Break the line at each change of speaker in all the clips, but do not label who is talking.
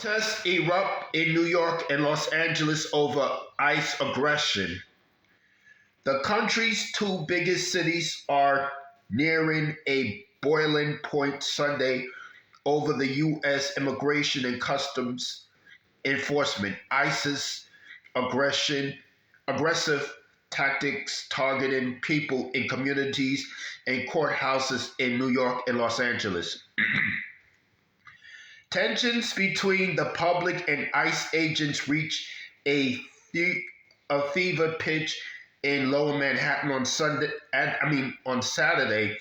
Protests erupt in New York and Los Angeles over ICE aggression. The country's two biggest cities are nearing a boiling point Sunday over the U.S. Immigration and Customs Enforcement ICE's aggressive tactics targeting people in communities and courthouses in New York and Los Angeles. Tensions between the public and ICE agents reached a fever pitch in Lower Manhattan on Saturday,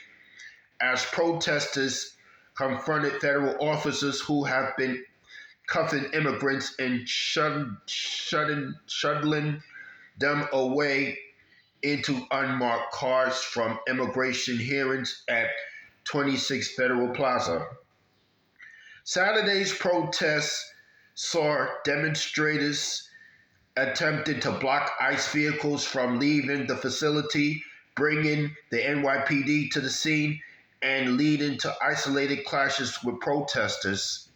as protesters confronted federal officers who have been cuffing immigrants and shuttling them away into unmarked cars from immigration hearings at 26 Federal Plaza. Saturday's protests saw demonstrators attempting to block ICE vehicles from leaving the facility, bringing the NYPD to the scene, and leading to isolated clashes with protesters.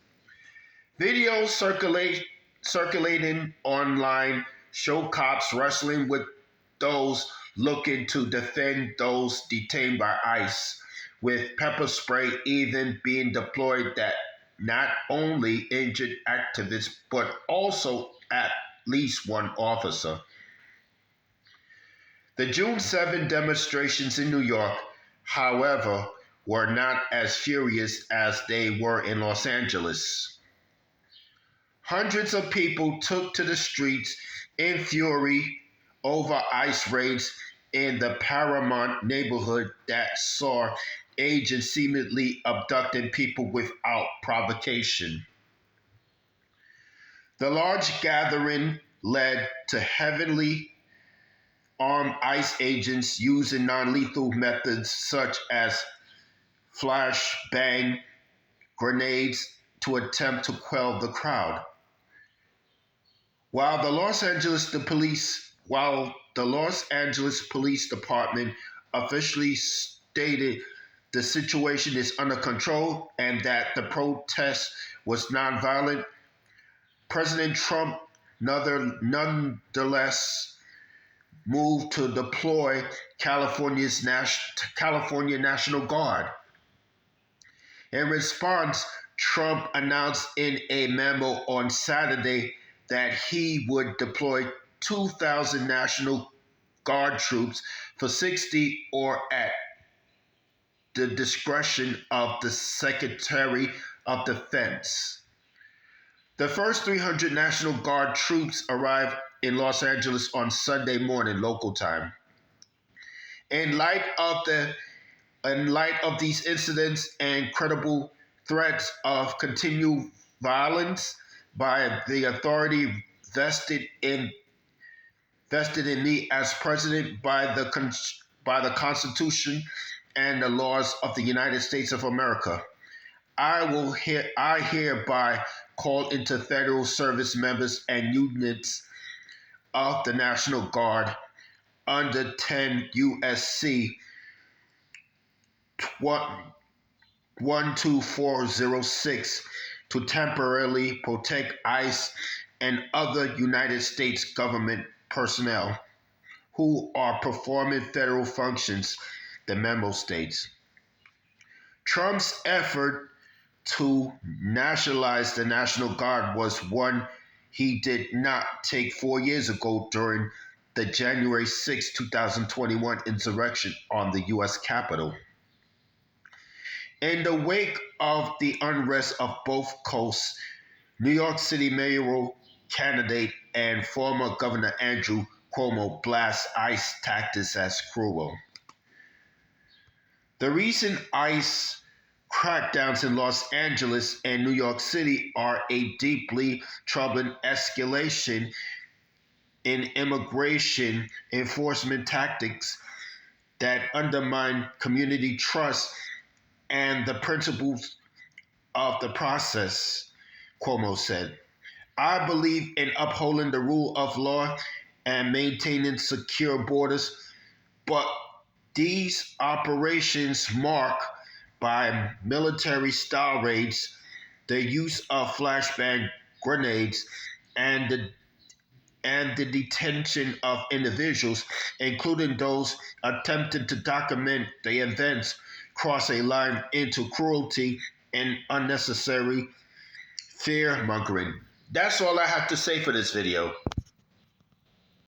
Videos circulating online show cops wrestling with those looking to defend those detained by ICE, with pepper spray even being deployed that not only injured activists but also at least one officer. The June 7 demonstrations in New York, however, were not as furious as they were in Los Angeles. Hundreds of people took to the streets in fury over ICE raids in the Paramount neighborhood that saw agents seemingly abducting people without provocation. The large gathering led to heavily armed ICE agents using non-lethal methods such as flashbang grenades to attempt to quell the crowd. While the Los Angeles Police Department officially stated the situation is under control and that the protest was nonviolent, President Trump nonetheless moved to deploy California National Guard. In response, Trump announced in a memo on Saturday that he would deploy 2,000 National Guard troops for 60 or at the discretion of the Secretary of Defense. The first 300 National Guard troops arrived in Los Angeles on Sunday morning local time. In light of these incidents and credible threats of continued violence by the authority vested in me as president by the Constitution and the laws of the United States of America, I hereby call into federal service members and units of the National Guard under 10 U.S.C. 12406 to temporarily protect ICE and other United States government personnel who are performing federal functions, the memo states. Trump's effort to nationalize the National Guard was one he did not take 4 years ago during the January 6, 2021 insurrection on the U.S. Capitol. In the wake of the unrest of both coasts, New York City mayoral candidate and former Governor Andrew Cuomo blasts ICE tactics as cruel. The recent ICE crackdowns in Los Angeles and New York City are a deeply troubling escalation in immigration enforcement tactics that undermine community trust and the principles of the process, Cuomo said. I believe in upholding the rule of law and maintaining secure borders, but these operations marked by military-style raids, the use of flashbang grenades, and the detention of individuals, including those attempting to document the events, cross a line into cruelty and unnecessary fear mongering. That's all I have to say for this video.